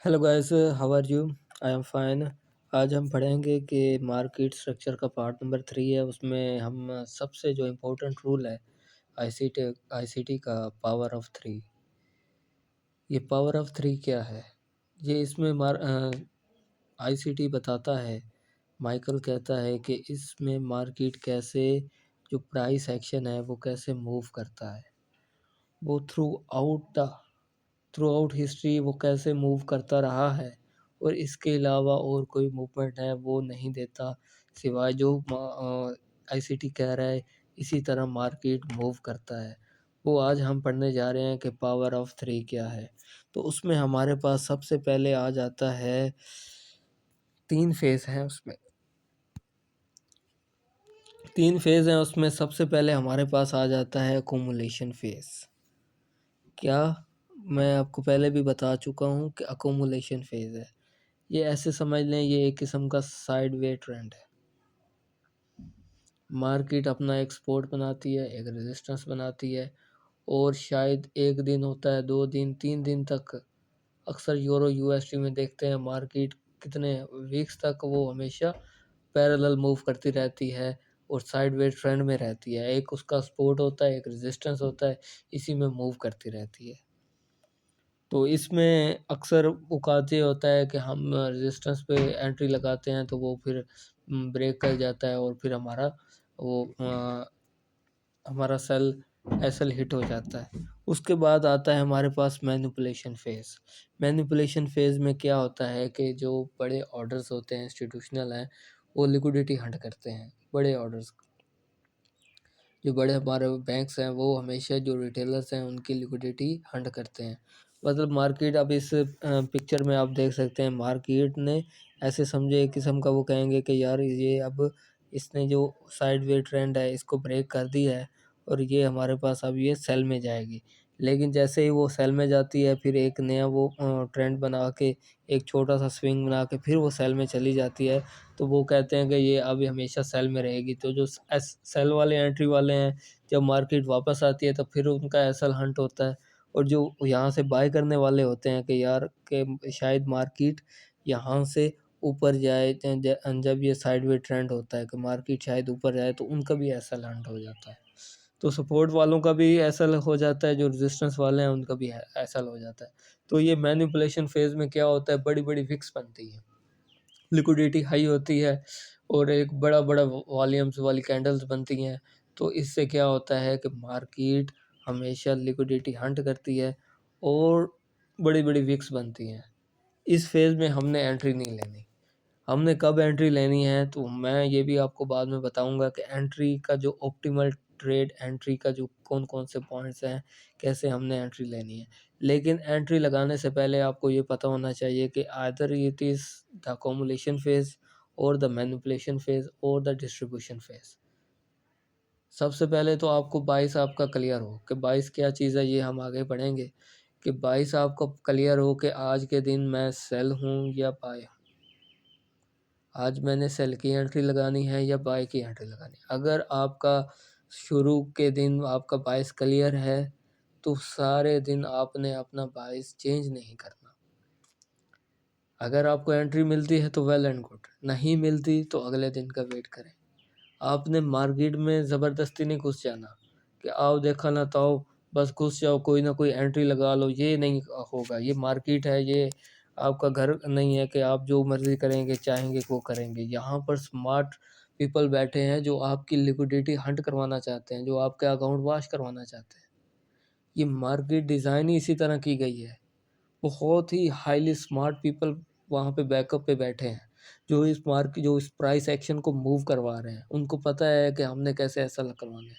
Hello guys, how are you? I am fine. आज हम पढ़ेंगे कि मार्केट स्ट्रक्चर का पार्ट नंबर 3 है। उसमें हम सबसे जो इम्पोर्टेंट रूल है आईसीटी आईसीटी का, पावर ऑफ 3। ये पावर ऑफ 3 क्या है? ये इसमें आईसीटी बताता है, माइकल कहता है कि इसमें मार्केट कैसे, जो प्राइस एक्शन है वो कैसे मूव करता है, वो थ्रू आउट हिस्ट्री वो कैसे मूव करता रहा है, और इसके अलावा और कोई मूवमेंट है वो नहीं देता, सिवाय जो आईसीटी कह रहा है इसी तरह मार्केट मूव करता है। वो आज हम पढ़ने जा रहे हैं कि पावर ऑफ 3 क्या है। तो उसमें हमारे पास सबसे पहले आ जाता है, 3 फेज़ हैं उसमें। 3 फेज़ हैं उसमें। सबसे पहले हमारे पास आ जाता है अकोमुलेशन फेज़। क्या, मैं आपको पहले भी बता चुका हूँ कि अकोमुलेशन फेज़ है। ये ऐसे समझ लें, ये एक किस्म का साइडवे ट्रेंड है। मार्केट अपना एक सपोर्ट बनाती है, एक रेजिस्टेंस बनाती है, और शायद एक दिन होता है, 2 दिन, 3 दिन तक, अक्सर यूरो यूएसडी में देखते हैं मार्केट कितने वीक्स तक वो हमेशा पैरेलल मूव करती रहती है और साइडवेज ट्रेंड में रहती है। एक उसका सपोर्ट होता है, एक रेजिस्टेंस होता है, इसी में मूव करती रहती है। तो इसमें अक्सर औकात ये होता है कि हम रेजिस्टेंस पे एंट्री लगाते हैं तो वो फिर ब्रेक कर जाता है, और फिर हमारा सेल एसएल हिट हो जाता है। उसके बाद आता है हमारे पास मैनिपुलेशन फेज़। मैनिपुलेशन फेज़ में क्या होता है कि जो बड़े ऑर्डर्स होते हैं, इंस्टीट्यूशनल हैं, वो लिक्विडिटी हंट करते हैं। बड़े ऑर्डर्स, जो बड़े हमारे बैंक्स हैं, वो हमेशा जो रिटेलर्स हैं उनकी लिक्विडिटी हंट करते हैं। मतलब मार्केट, अब इस पिक्चर में आप देख सकते हैं, मार्केट ने ऐसे समझे एक किस्म का, वो कहेंगे कि यार ये अब इसने जो साइडवे ट्रेंड है इसको ब्रेक कर दिया है, और ये हमारे पास अब ये सेल में जाएगी। लेकिन जैसे ही वो सेल में जाती है, फिर एक नया वो ट्रेंड बना के, एक छोटा सा स्विंग बना के फिर वो सेल में चली जाती है। तो वो कहते हैं कि ये अभी हमेशा सेल में रहेगी। तो जो सेल वाले, एंट्री वाले हैं, जब मार्केट वापस आती है तो फिर उनका एसएल हंट होता है। और जो यहाँ से बाय करने वाले होते हैं कि यार कि शायद मार्केट यहाँ से ऊपर जाए, जब ये साइडवे ट्रेंड होता है कि मार्केट शायद ऊपर जाए, तो उनका भी एसएल हंट हो जाता है। तो सपोर्ट वालों का भी एसएल हो जाता है, जो रेजिस्टेंस वाले हैं उनका भी एसएल हो जाता है। तो ये मैनिपुलेशन फेज में क्या होता है, बड़ी बड़ी विक्स बनती है, लिक्विडिटी हाई होती है, और एक बड़ा बड़ा वॉल्यूम्स वाली कैंडल्स बनती हैं। तो इससे क्या होता है कि मार्केट हमेशा लिक्विडिटी हंट करती है और बड़ी बड़ी विक्स बनती हैं। इस फेज़ में हमने एंट्री नहीं लेनी। हमने कब एंट्री लेनी है तो मैं ये भी आपको बाद में बताऊंगा कि एंट्री का जो ऑप्टिमल ट्रेड, एंट्री का जो कौन कौन से पॉइंट्स हैं, कैसे हमने एंट्री लेनी है। लेकिन एंट्री लगाने से पहले आपको ये पता होना चाहिए कि either it is the accumulation phase, और द मैनिपुलेशन फेज, और द डिस्ट्रीब्यूशन फेज। सबसे पहले तो आपको 22 आपका क्लियर हो कि 22 क्या चीज़ है, ये हम आगे पढ़ेंगे। कि 22 आपको क्लियर हो कि आज के दिन मैं सेल हूँ या बाय, आज मैंने सेल की एंट्री लगानी है या बाय की एंट्री लगानी है। अगर आपका शुरू के दिन आपका बायस क्लियर है, तो सारे दिन आपने अपना बायस चेंज नहीं करना। अगर आपको एंट्री मिलती है तो वेल एंड गुड, नहीं मिलती तो अगले दिन का वेट करें। आपने मार्केट में ज़बरदस्ती नहीं घुस जाना कि आओ देखा ना तो आओ, बस घुस जाओ, कोई ना कोई एंट्री लगा लो, ये नहीं होगा। ये मार्केट है, ये आपका घर नहीं है कि आप जो मर्ज़ी करेंगे, चाहेंगे वो करेंगे। यहाँ पर स्मार्ट पीपल बैठे हैं जो आपकी लिक्विडिटी हंट करवाना चाहते हैं, जो आपके अकाउंट वॉश करवाना चाहते हैं। ये मार्केट डिज़ाइन ही इसी तरह की गई है। बहुत ही हाईली स्मार्ट पीपल वहाँ पे बैकअप पे बैठे हैं, जो इस प्राइस एक्शन को मूव करवा रहे हैं। उनको पता है कि हमने कैसे एसएल करवाना है।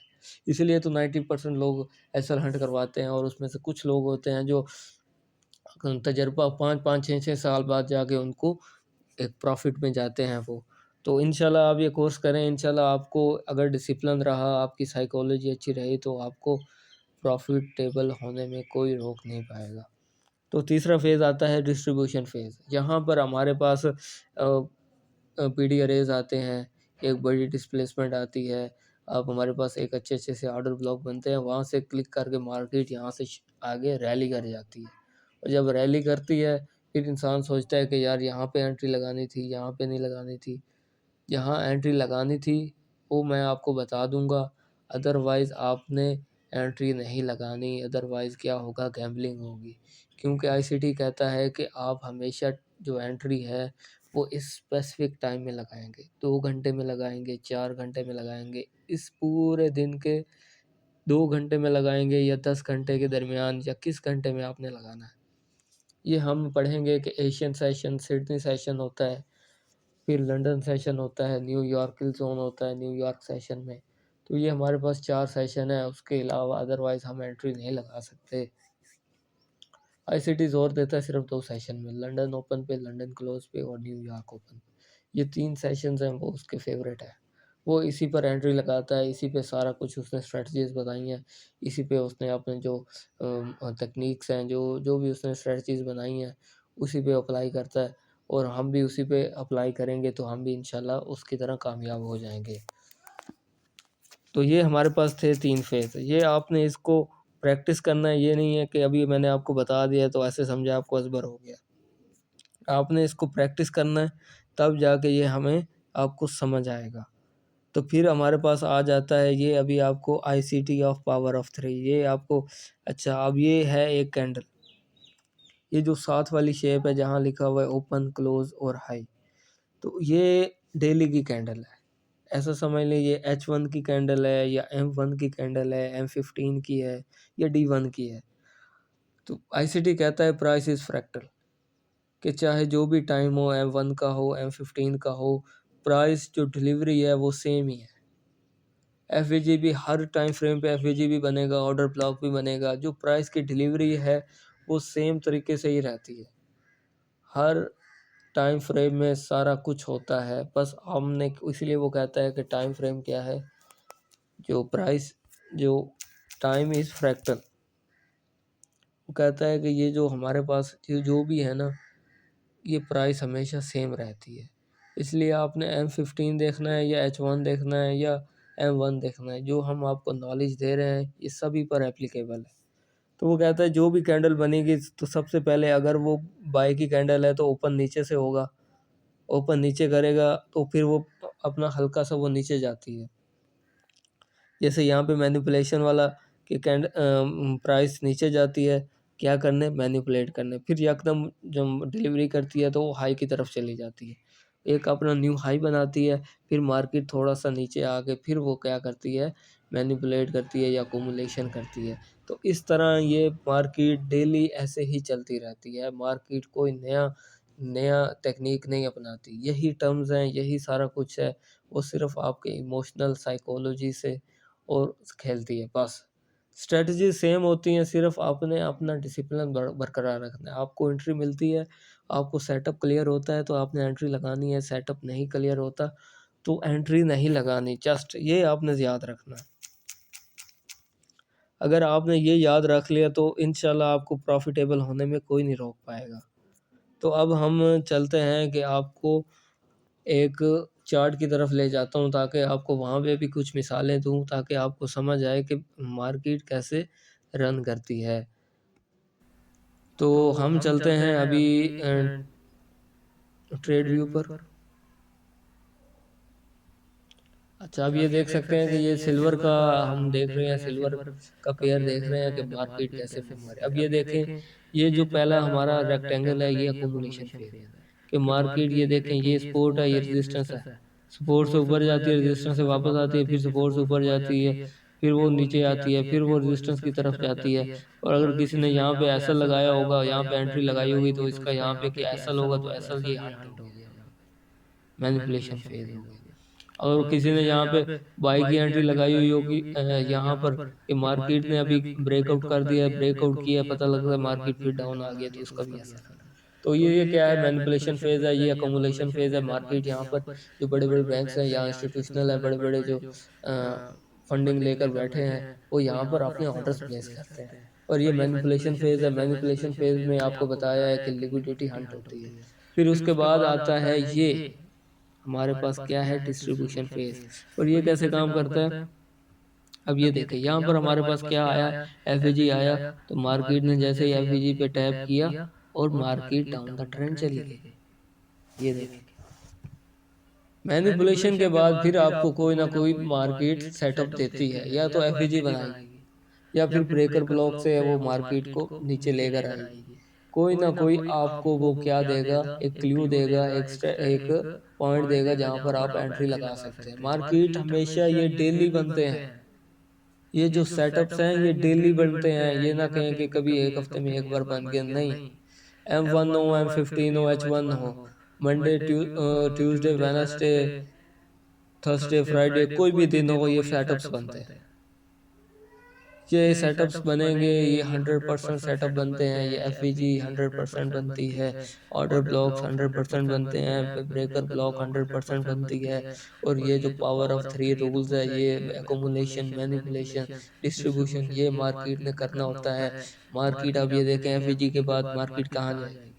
इसीलिए तो 90% लोग एसएल हंट करवाते हैं, और उसमें से कुछ लोग होते हैं जो तजर्बा 5-5, 6-6 साल बाद जाके उनको एक प्रॉफिट में जाते हैं वो। तो इंशाल्लाह आप ये कोर्स करें, इंशाल्लाह आपको अगर डिसिप्लिन रहा, आपकी साइकोलॉजी अच्छी रही, तो आपको प्रॉफिटेबल होने में कोई रोक नहीं पाएगा। तो तीसरा फेज़ आता है डिस्ट्रीब्यूशन फेज़। यहाँ पर हमारे पास पीडी अरेज आते हैं, एक बड़ी डिस्प्लेसमेंट आती है। अब हमारे पास एक अच्छे अच्छे से ऑर्डर ब्लॉक बनते हैं, वहाँ से क्लिक करके मार्केट यहाँ से आगे रैली कर जाती है। और जब रैली करती है, फिर इंसान सोचता है कि यार यहाँ पे एंट्री लगानी थी, यहाँ पे नहीं लगानी थी। जहाँ एंट्री लगानी थी वो मैं आपको बता दूँगा, अदरवाइज़ आपने एंट्री नहीं लगानी, अदरवाइज़ क्या होगा, गैम्बलिंग होगी। क्योंकि आईसीटी कहता है कि आप हमेशा जो एंट्री है वो इस स्पेसिफ़िक टाइम में लगाएँगे, 2 घंटे में लगाएँगे, 4 घंटे में लगाएँगे, इस पूरे दिन के 2 घंटे में लगाएँगे या 10 घंटे के दरमियान या किस घंटे में आपने लगाना है। ये हम पढ़ेंगे कि एशियन सेशन, सिडनी सेशन होता है, फिर लंदन सेशन होता है, न्यूयॉर्क किल ज़ोन होता है न्यूयॉर्क सेशन में। तो ये हमारे पास 4 सेशन है, उसके अलावा अदरवाइज़ हम एंट्री नहीं लगा सकते। आईसीटी ज़ोर देता है सिर्फ 2 सेशन में, लंदन ओपन पे, लंदन क्लोज़ पे और न्यूयॉर्क ओपन। ये 3 सेशंस हैं वो उसके फ़ेवरेट है। वो इसी पर एंट्री लगाता है, इसी पे सारा कुछ उसने स्ट्रैटेजीज़ बताई हैं, इसी पे उसने अपने जो तकनीक्स हैं, जो भी उसने स्ट्रैटेजीज़ बनाई हैं, उसी पे अप्लाई करता है और हम भी उसी पे अप्लाई करेंगे तो हम भी इंशाल्लाह उसकी तरह कामयाब हो जाएँगे। तो ये हमारे पास थे 3 फ़ेज़। ये आपने इसको प्रैक्टिस करना है, ये नहीं है कि अभी मैंने आपको बता दिया तो ऐसे समझा आपको अज़बर हो गया। आपने इसको प्रैक्टिस करना है, तब जाके ये हमें आपको समझ आएगा। तो फिर हमारे पास आ जाता है ये अभी आपको आईसीटी ऑफ पावर ऑफ 3, ये आपको अच्छा अब ये है एक कैंडल, ये जो साथ वाली शेप है जहाँ लिखा हुआ है ओपन, क्लोज़ और हाई, तो ये डेली की कैंडल है। ऐसा समझ लें ये H1 की कैंडल है या M1 की कैंडल है, M15 की है या D1 की है। तो आईसीटी कहता है प्राइस इज़ फ्रैक्टल, कि चाहे जो भी टाइम हो, M1 का हो, M15 का हो, प्राइस जो डिलीवरी है वो सेम ही है। एफवीजी भी हर टाइम फ्रेम पे एफवीजी भी बनेगा, ऑर्डर ब्लॉक भी बनेगा, जो प्राइस की डिलीवरी है वो सेम तरीके से ही रहती है। हर टाइम फ्रेम में सारा कुछ होता है, बस हमने इसलिए वो कहता है कि टाइम फ्रेम क्या है, जो प्राइस जो टाइम इज़ फ्रैक्टल, वो कहता है कि ये जो हमारे पास जो भी है ना, ये प्राइस हमेशा सेम रहती है। इसलिए आपने M15 देखना है या H1 देखना है या M1 देखना है, जो हम आपको नॉलेज दे रहे हैं ये सभी पर एप्लीकेबल है। तो वो कहता है जो भी कैंडल बनेगी तो सबसे पहले अगर वो बाय की कैंडल है तो ओपन नीचे से होगा, ओपन नीचे करेगा तो फिर वो अपना हल्का सा वो नीचे जाती है। जैसे यहाँ पे मैनिपुलेशन वाला कि प्राइस नीचे जाती है, क्या करने, मैनिपुलेट करने, फिर यकदम जब डिलीवरी करती है तो वो हाई की तरफ चली जाती है। एक अपना न्यू हाई बनाती है, फिर मार्केट थोड़ा-सा नीचे आके फिर वो क्या करती है, मैनिपुलेट करती है या अक्यूमुलेशन करती है। तो इस तरह ये मार्केट डेली ऐसे ही चलती रहती है, मार्केट कोई नया नया टेक्नीक नहीं अपनाती। यही टर्म्स हैं, यही सारा कुछ है, वो सिर्फ़ आपके इमोशनल साइकोलॉजी से और खेलती है बस। स्ट्रैटेजी सेम होती हैं, सिर्फ़ आपने अपना डिसिप्लिन बरकरार रखना है। आपको एंट्री मिलती है, आपको सेटअप क्लियर होता है तो आपने एंट्री लगानी है, सेटअप नहीं क्लियर होता तो एंट्री नहीं लगानी, जस्ट ये आपने याद रखना है। अगर आपने ये याद रख लिया तो इंशाल्लाह आपको प्रॉफ़िटेबल होने में कोई नहीं रोक पाएगा। तो अब हम चलते हैं कि आपको एक चार्ट की तरफ ले जाता हूँ ताकि आपको वहाँ पे भी कुछ मिसालें दूँ ताकि आपको समझ आए कि मार्केट कैसे रन करती है। तो तो हम हम चलते चलते हैं हैं अभी अभी ट्रेड ट्रेड व्यू व्यू पर। पर। अच्छा, अब अच्छा, ये अब ये देख देख सकते हैं सकते कि हैं कि ये ये सिल्वर सिल्वर का का हम हम देख रहे देख हैं, रहे हैं, सिल्वर सिल्वर का का पेयर पेयर देख रहे देख हैं रहे कि हैं कि मार्केट मार्केट कैसे कैसे मूव हो मूव रही हो है। रही अब है। ये अब ये देखें, देखें, ये जो ये जो पहला पहला हमारा हमारा रेक्टेंगल है रेक्टेंगल है ये ये अक्यूमुलेशन अकोमोलेशन फेज़ है, फेज है कि कि मार्केट ये मार्केट ये देखें देखें ये ये सपोर्ट है, सपोर्ट ये है, ये रेजिस्टेंस है। रेजिस्टेंस है। सपोर्ट से सपोर्ट से ऊपर ऊपर जाती है, जाती है, रेजिस्टेंस से रेजिस्टेंस से वापस वापस आती है, आती है, फिर फिर सपोर्ट से सपोर्ट से ऊपर ऊपर जाती है, जाती है, फिर फिर वो वो नीचे नीचे आती है, आती है, फिर वो फिर वो रेजिस्टेंस की रेजिस्टेंस की तरफ तरफ जाती है। जाती है। और और अगर अगर किसी ने किसी ने यहाँ पे यहाँ पे एसएल ऐसा लगाया लगाया होगा, होगा, यहाँ पे यहाँ पे एंट्री एंट्री लगाई लगाई होगी तो होगी, तो इसका इसका यहाँ पे यहाँ कि पे कि एसएल ऐसा होगा तो होगा, तो एसएल ऐसा ये ये हंट हंट हो हो गया, गया, यहाँ पे मैनिपुलेशन मैनिपुलेशन फेज़ हो फेज हो गया। गया। और और किसी ने किसी ने यहाँ यहाँ पे पे बाई की बाई की एंट्री एंट्री लगाई हुई लगाई हुई होगी होगी यहाँ यहाँ पर पर कि कि मार्केट ने मार्केट ने अभी अभी ब्रेकआउट ब्रेकआउट कर कर दिया, दिया, ब्रेकआउट ब्रेकआउट किया, किया, पता पता लग रहा है लग रहा है मार्केट फिर मार्केट फिर डाउन आ डाउन आ गया तो गया, तो उसका भी उसका भी असर है। असर है। तो तो ये ये क्या है, क्या है, मैनिपुलेशन मैनिपुलेशन फेज़ है, फेज ये है, ये अकोमुलेशन अकोमोलेशन फेज़ है। फेज है। मार्केट मार्केट यहाँ यहाँ पर पर जो जो बड़े-बड़े बड़े बड़े बैंक्स हैं बैंक्स हैं या या इंस्टीट्यूशनल है, इंस्टीट्यूशनल है, बड़े बड़े-बड़े बड़े जो जो फंडिंग फंडिंग लेकर लेकर बैठे बैठे हैं, हैं, वो वो यहाँ यहाँ पर पर अपने अपने ऑर्डर्स ऑर्डर्स प्लेस प्लेस करते हैं। करते हैं। और ये और ये मैनिपुलेशन मैनिपुलेशन फेज़ है, फेज है, मैनिपुलेशन मैनिपुलेशन फेज़ फेज में में आपको आपको बताया है बताया कि है कि लिक्विडिटी लिक्विडिटी हंट हंट होती है। होती है। फिर फिर उसके उसके बाद बाद आता आता है है ये, ये, हमारे हमारे पास पास क्या क्या है, है, डिस्ट्रीब्यूशन डिस्ट्रीब्यूशन फेज़। फेज। और ये और ये कैसे कैसे काम काम करता है, करता है। अब ये अब ये देखिए देखिए यहाँ पर यहाँ पर हमारे हमारे पास पास क्या क्या आया, आया, एफवीजी एफवीजी आया, आया, तो तो मार्केट ने मार्केट ने जैसे ही जैसे एफवीजी एफवीजी पे पे टैप टैप किया किया और मार्केट डाउन द ट्रेंड चली गई। ये देखिए, मैनिपुलेशन के बाद फिर आपको कोई ना कोई मार्केट सेटअप देती है, या तो एफईजी बनाएगी या फिर ब्रेकर ब्लॉक से वो मार्केट को नीचे लेकर आएगी। कोई ना कोई आपको वो क्या देगा, एक क्लू देगा, एक पॉइंट देगा जहां पर आप एंट्री लगा सकते हैं। मार्केट हमेशा ये डेली बनते हैं, ये जो सेटअप्स हैं ये डेली बनते हैं। ये ना कहें कि कभी एक हफ्ते में एक बार बन गए, नहीं। M1 हो, M15 हो, H1 हो, Monday Tuesday Wednesday Thursday Friday कोई भी दिन हो, ये सेटअप्स बनते हैं। ये सेटअप्स बनेंगे, ये 100% सेटअप बनते हैं। ये एफईजी 100% बनती है, ऑर्डर ब्लॉक्स 100% बनते हैं, ब्रेकर ब्लॉक 100% बनती है। और ये जो पावर ऑफ थ्री रूल्स है, ये एकोमुलेशन, मैनिपुलेशन, डिस्ट्रीब्यूशन, ये मार्केट ने करना होता है। मार्केट अब ये देखें, एफईजी के बाद मार्केट कहाँ जाएगी?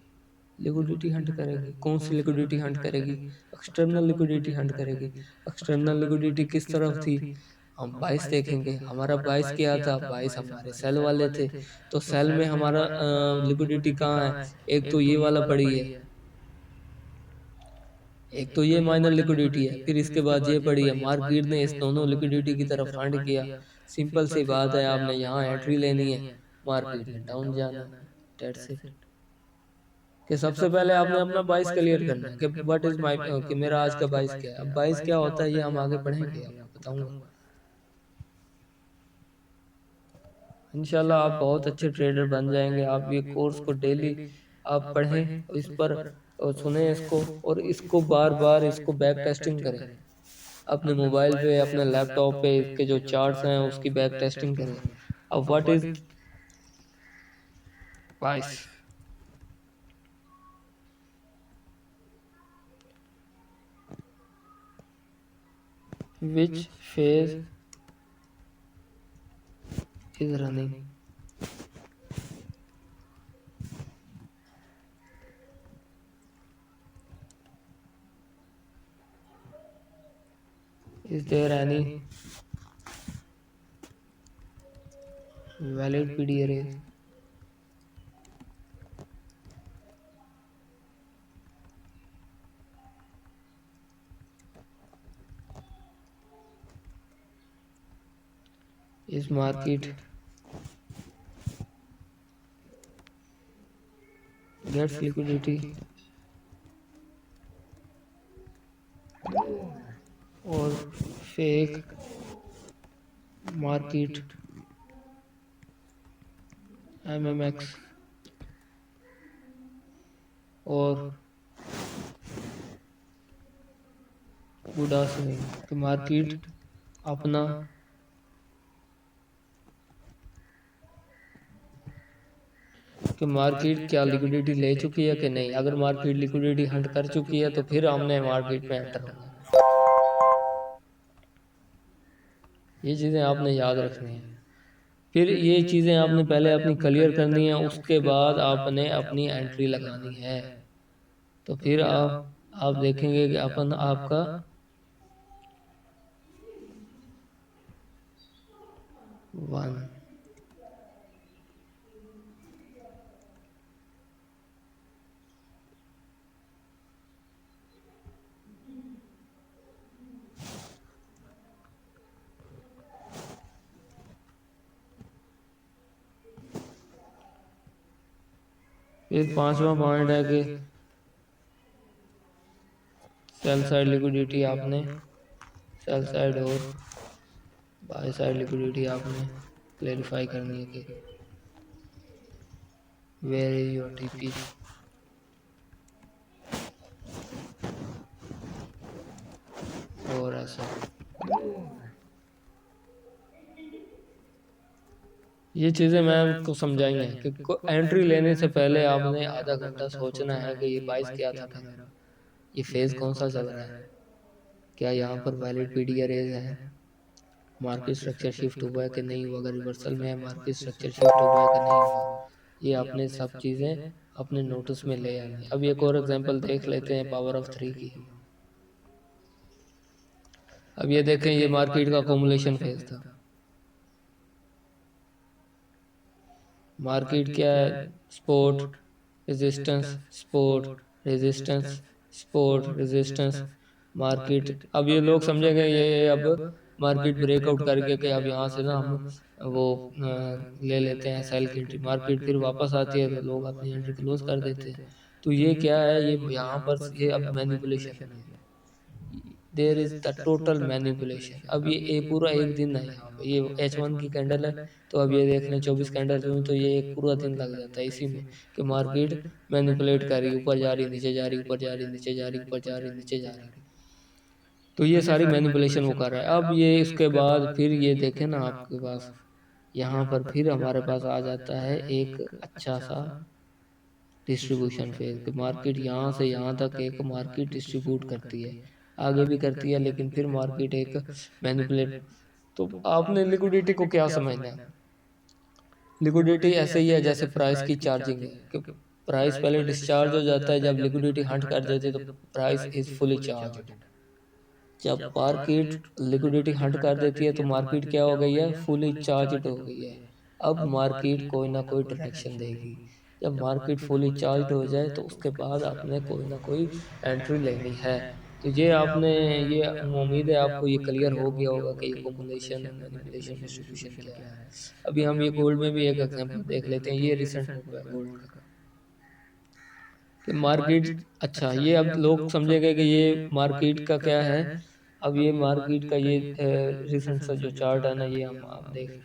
लिक्विडिटी हंट करेगी। कौन सी लिक्विडिटी हंट करेगी? एक्सटर्नल लिक्विडिटी हंट करेगी। एक्सटर्नल लिक्विडिटी किस तरफ थी? हम बाइस देखेंगे। हमारा बाइस क्या था? बाइस हमारे सेल वाले थे। तो सेल में हमारा लिक्विडिटी कहाँ है? एक तो ये वाला पड़ी है, एक तो ये माइनर लिक्विडिटी है, फिर इसके बाद ये पड़ी है। मार्केट ने इस दोनों लिक्विडिटी की तरफ फंड किया। सिंपल सी बात है, आपने यहाँ एंट्री लेनी है, मार्केट ने डाउन जाना है। That's it. कि सबसे पहले आपने अपना बाइस क्लियर करना है कि व्हाट इज माय, कि मेरा आज का बाइस क्या है। अब बाइस क्या होता है ये हम आगे पढ़ेंगे, आपको बताऊंगा इंशाल्लाह। आप बहुत अच्छे ट्रेडर बन जाएंगे। आप ये कोर्स को डेली आप पढ़ें, इस पर और सुने इसको, और इसको बार बार इसको बैक टेस्टिंग करें अपने मोबाइल पे, अपने लैपटॉप पे। इसके जो चार्ट्स हैं उसकी बैक टेस्टिंग करें। अब व्हाट इज बाइस? which phase is running? Is there any valid PD array? Is market gets liquidity or fake market MMX और गुडास नहीं कि मार्केट अपना कि मार्केट क्या लिक्विडिटी ले चुकी है कि नहीं। अगर मार्केट लिक्विडिटी हंट कर चुकी है तो फिर हमने मार्केट में एंटर होना है। ये चीज़ें आपने याद रखनी है। फिर ये चीज़ें आपने पहले अपनी क्लियर करनी है, उसके बाद आपने अपनी एंट्री लगानी है। तो फिर आप देखेंगे कि अपन आपका वन फिर पांचवा पॉइंट है कि सेल साइड लिक्विडिटी आपने, सेल साइड और बाय साइड लिक्विडिटी आपने क्लेरिफाई करनी है कि वेयर इज योर टीपी और ऐसा। ये चीज़ें मैं आपको समझाएंगे कि एंट्री लेने से पहले आपने आधा घंटा सोचना है कि ये बाइस क्या था मेरा, ये फेज कौन सा चल रहा है, क्या यहाँ पर वैलिड पीडी अरेज है, मार्केट स्ट्रक्चर शिफ्ट हुआ है कि नहीं हुआ, अगर रिवर्सल में है मार्केट स्ट्रक्चर शिफ्ट हुआ है कि नहीं हुआ। ये आपने सब चीज़ें अपने नोटिस में ले आनी। अब एक और एग्जांपल देख लेते हैं पावर ऑफ थ्री की। अब ये देखें, ये मार्केट का अकोमुलेशन फेज था। मार्केट क्या है? Sport resistance, support, resistance, support, resistance, market. अब ये लोग समझेंगे ये अब मार्केट ब्रेकआउट करके कि अब यहाँ से ना हम वो ले लेते हैं सेल की एंट्री, मार्केट फिर वापस आती है तो लोग अपनी एंट्री क्लोज कर देते हैं। तो ये क्या है, ये यहाँ पर ये अब मैनिपुलेशन हो गया, there is the total manipulation. अब ये पूरा एक दिन है, यहाँ पे ये H1 की कैंडल है, तो अब ये देख लें 24 कैंडल हुई, तो ये एक पूरा दिन लग जाता है इसी में कि मार्केट मैनिपुलेट कर रही, ऊपर जा रही, नीचे जा रही, ऊपर जा रही, नीचे जा रही, ऊपर जा रही, नीचे जा रही। तो ये सारी मैनिपुलेशन वो कर रहा है। अब ये इसके बाद फिर ये देखें ना आपके पास यहाँ पर फिर हमारे पास आ जाता है एक अच्छा सा डिस्ट्रीब्यूशन फेज कि मार्केट यहाँ से यहाँ तक एक मार्केट डिस्ट्रीब्यूट करती है, आगे भी करती है, लेकिन फिर मार्केट एक मैनिपुलेट। तो आपने लिक्विडिटी को क्या समझना है, लिक्विडिटी ऐसे ही है जैसे प्राइस की चार्जिंग है कि प्राइस पहले डिस्चार्ज हो जाता है, जब लिक्विडिटी हंट कर देती है तो प्राइस इज फुली चार्ज। जब मार्केट लिक्विडिटी हंट कर देती है तो मार्केट क्या हो गई है, फुली चार्ज हो गई है। अब मार्केट कोई ना कोई डायरेक्शन देगी, जब मार्केट फुली चार्ज हो जाए तो उसके बाद आपने कोई ना कोई एंट्री लेनी है। तो ये आपने, ये उम्मीद है आपको ये क्लियर हो गया होगा कि एक्यूमुलेशन, मैनिपुलेशन, डिस्ट्रीब्यूशन क्या है। अभी हम ये गोल्ड में भी एक एग्जांपल देख लेते हैं, ये रिसेंट मूव है गोल्ड का कि मार्केट, अच्छा ये अब लोग समझेंगे कि ये मार्केट का क्या है। अब ये मार्केट का ये रिसेंट सा जो चार्ट है ना, ये हम आप देख लें,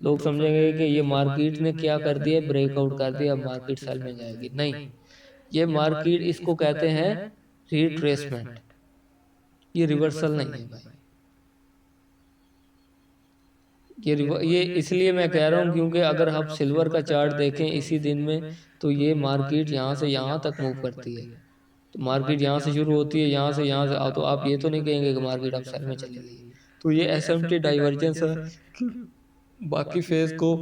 लोग समझेंगे कि ये मार्केट ने क्या कर दिया, ब्रेकआउट कर दिया, अब मार्केट सेल में जाएगी। नहीं, ये मार्केट इसको कहते हैं रिट्रेसमेंट, ये रिवर्सल नहीं है भाई। ये इसलिए मैं कह रहा हूँ क्योंकि अगर आप सिल्वर का चार्ट देखें इसी दिन में, तो ये मार्केट यहाँ से यहाँ तक मूव करती है। तो मार्केट यहाँ से शुरू होती है, यहाँ से आओ, तो आप ये तो नहीं कहेंगे कि मार्केट अब सेल में चली गई। तो ये एसएमटी डाइवर्जेंस है कि बाकी फेज को,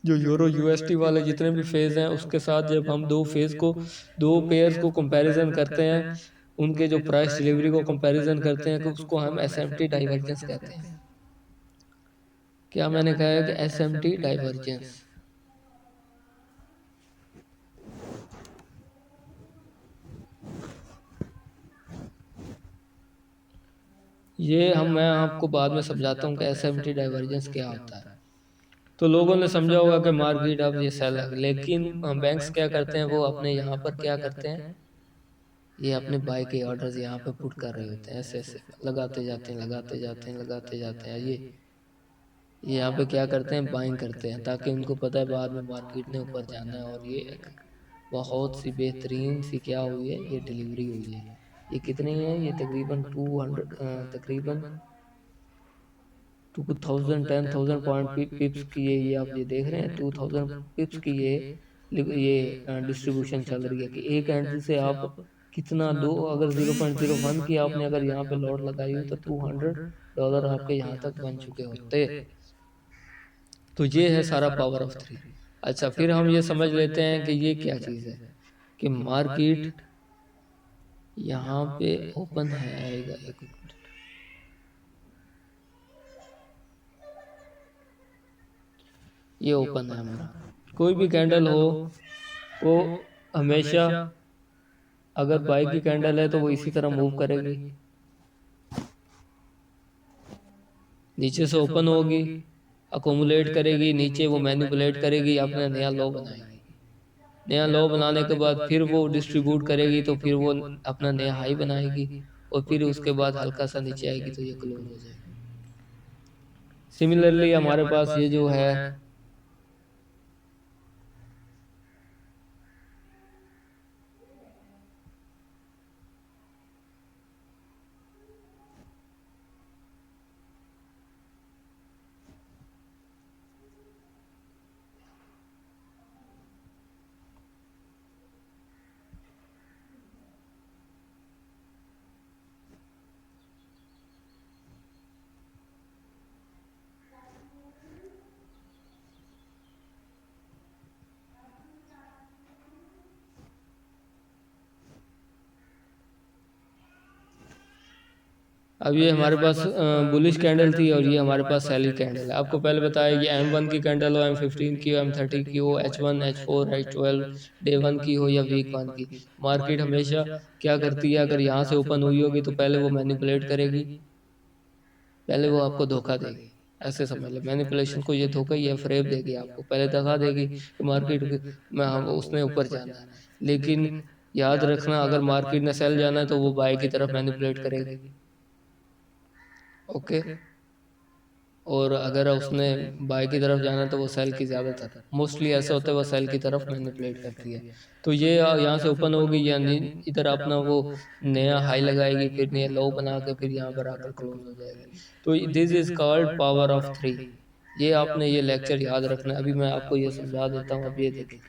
जो यूरो यूएसटी वाले जितने भी फेज हैं उसके साथ जब हम दो फेज को, दो पेयर्स को कंपैरिजन करते हैं, उनके जो प्राइस डिलीवरी को कंपैरिजन करते हैं, कि उसको हम एसएमटी डाइवर्जेंस कहते हैं। क्या मैंने कहा है कि एसएमटी डाइवर्जेंस। ये मैं आपको बाद में समझाता हूँ कि एसएमटी डाइवर्जेंस क्या होता है। तो लोगों ने समझा होगा कि मार्केट अब ये सेल है, लेकिन बैंक्स क्या करते हैं, वो अपने यहाँ पर क्या करते हैं, ये अपने बाय के ऑर्डर्स यहाँ पे पुट कर रहे होते हैं, ऐसे ऐसे लगाते जाते हैं, लगाते जाते हैं, लगाते जाते हैं। ये यहाँ पे क्या करते हैं, बाइंग करते हैं, ताकि उनको पता है बाद में मार्केट ने ऊपर जाना है। और ये एक बहुत सी बेहतरीन सी क्या हुई है, ये डिलीवरी हुई है। ये कितनी है, ये तकरीबन 200, तकरीबन 2000 10,000 पॉइंट पिप्स की ये आप ये देख रहे हैं, 2000 पिप्स की ये डिस्ट्रीब्यूशन चल रही है कि एक एंट्री से आप कितना दो, अगर 0.01 की आपने अगर यहाँ पे लॉट लगाई हुई तो $200 आपके यहाँ तक बन चुके होते। तो ये है सारा पावर ऑफ थ्री। अच्छा, फिर हम ये समझ लेते हैं कि ये क्या चीज़ है, कि मार्केट यहाँ पे ओपन है, आएगा एक मिनट, ये ओपन है हमारा। कोई भी कैंडल हो वो हमेशा, अगर बाई की कैंडल है तो वो इसी तरह मूव करेगी, नीचे से ओपन होगी, अकोमुलेट करेगी, नीचे वो मैनिपुलेट करेगी, अपना नया लो बनाएगी। नया लो बनाने के बाद फिर वो डिस्ट्रीब्यूट करेगी, तो फिर वो अपना नया हाई बनाएगी, और फिर उसके बाद हल्का सा नीचे आएगी तो ये क्लोज हो जाएगी। सिमिलरली हमारे पास ये जो है, अब ये हमारे पास बुलिश कैंडल थी और ये हमारे पास सेलिश कैंडल है। आपको पहले बताया कि M1 की कैंडल हो, M15 की हो, M30 की हो, H1, H4, H12 day one की हो या वीक वन की, मार्केट हमेशा क्या करती है, अगर यहाँ से ओपन हुई होगी तो पहले वो मैनिपुलेट करेगी, पहले वो आपको धोखा देगी। ऐसे समझ ले, मैनिपुलेशन को ये धोखा ही है, फ्रेब देगी आपको, पहले दिखा देगी कि मार्केट में हम उसने ऊपर जाना है, लेकिन याद रखना अगर मार्केट ने सेल जाना है तो वो बाय की तरफ मैनिपुलेट करेगी। ओके, और अगर उसने बाय की तरफ जाना है तो वो सेल की, ज़्यादातर मोस्टली ऐसा होता है वो सेल की तरफ मैनिपुलेट करती है। तो ये यहाँ से ओपन होगी, यानी इधर अपना वो नया हाई लगाएगी, फिर नया लो बना के फिर यहाँ पर आकर क्लोज हो जाएगी। तो this is called power of three. ये आपने ये लेक्चर याद रखना है। अभी मैं आपको ये समझा देता हूँ। अब ये देखिए,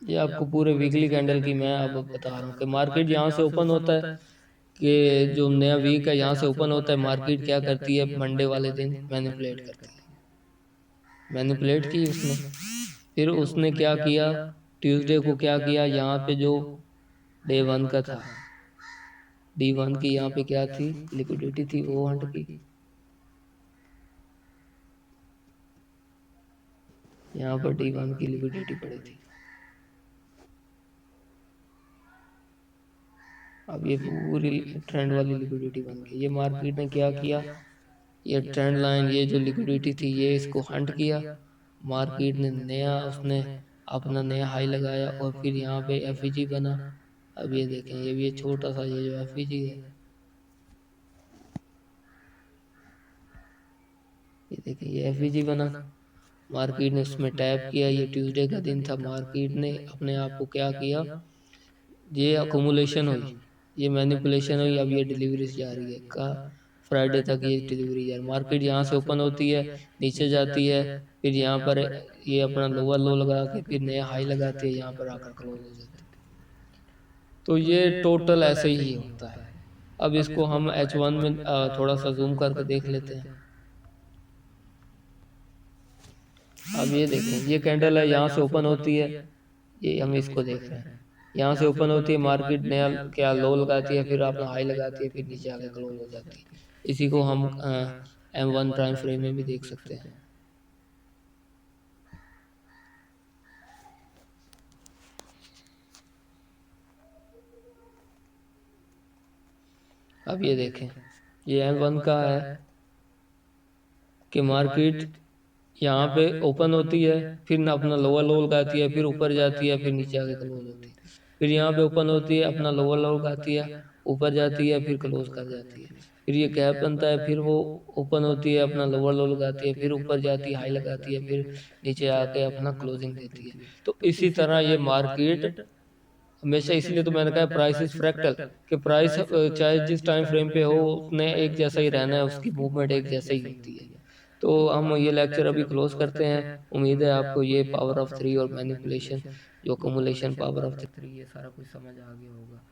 ये आपको पूरे वीकली कैंडल की मैं अब बता रहा हूँ कि मार्केट यहाँ से ओपन होता है, कि जो नया वीक है यहाँ से ओपन होता है, मार्केट क्या करती है, मंडे वाले दिन मैनिपुलेट करती है, मैनिपुलेट की उसने। फिर उसने क्या किया, ट्यूसडे को क्या किया, यहाँ पे जो डे वन का था, डी वन की यहाँ पे क्या थी, लिक्विडिटी थी, वो हंट की, यहाँ पर डी वन की लिक्विडिटी पड़ी थी। अब ये पूरी ट्रेंड वाली लिक्विडिटी बन गई। ये मार्केट ने क्या किया, ये ट्रेंड लाइन, ये जो लिक्विडिटी थी, ये इसको हंट किया, मार्केट ने नया उसने अपना नया हाई लगाया और फिर यहाँ पे एफईजी बना। अब ये देखें, ये भी छोटा सा ये जो एफईजी है, ये देखें ये एफईजी बना, मार्केट ने उसमें टैप किया। ये ट्यूसडे का दिन था, मार्केट ने अपने आप को क्या किया, ये अकोमुलेशन हुई, ये मैनिपुलेशन हुई। अब ये डिलीवरी जा रही है का फ्राइडे तक ये डिलीवरी जा रही है। मार्केट यहाँ से ओपन होती है, नीचे जाती है, फिर यहाँ पर ये अपना लोअर लो लगा के फिर नया हाई लगाती है, यहाँ पर आकर क्लोज हो जाती है। तो ये टोटल ऐसे ही होता है। अब इसको हम H1 में थोड़ा सा जूम करके देख लेते हैं। अब ये देखें, ये कैंडल है, यहाँ से ओपन होती है, ये हम इसको देख रहे हैं, यहाँ से ओपन होती है, मार्केट नया क्या लो लगाती है, फिर अपना हाई लगाती है, फिर नीचे आके क्लोज हो जाती है। इसी को हम M1 प्राइम फ्रेम में भी देख सकते हैं। अब ये देखें, ये M1 का है कि मार्केट यहाँ पे ओपन होती है, फिर अपना लोअर लो लगाती है, फिर ऊपर जाती है, फिर नीचे आके क्लोज होती है, फिर यहाँ पे ओपन होती है, अपना लोअर लो लगाती है, ऊपर जाती है, फिर क्लोज कर जाती है, फिर ये गैप बनता है, फिर वो ओपन होती है, अपना लोअर लो लगाती है, फिर ऊपर जाती है, हाई लगाती है, फिर नीचे आके अपना क्लोजिंग देती है। तो इसी तरह ये मार्केट हमेशा, इसलिए तो मैंने कहा प्राइस इज फ्रैक्टल, कि प्राइस चाहे जिस टाइम फ्रेम पे हो उसने एक जैसा ही रहना है, उसकी मूवमेंट एक जैसा ही होती है। तो हम ये लेक्चर अभी क्लोज करते हैं। उम्मीद है आपको ये पावर ऑफ थ्री और मैनिपुलेशन, जो अकोमुलेशन पावर ऑफ थ्री, ये सारा कुछ समझ आ गया होगा।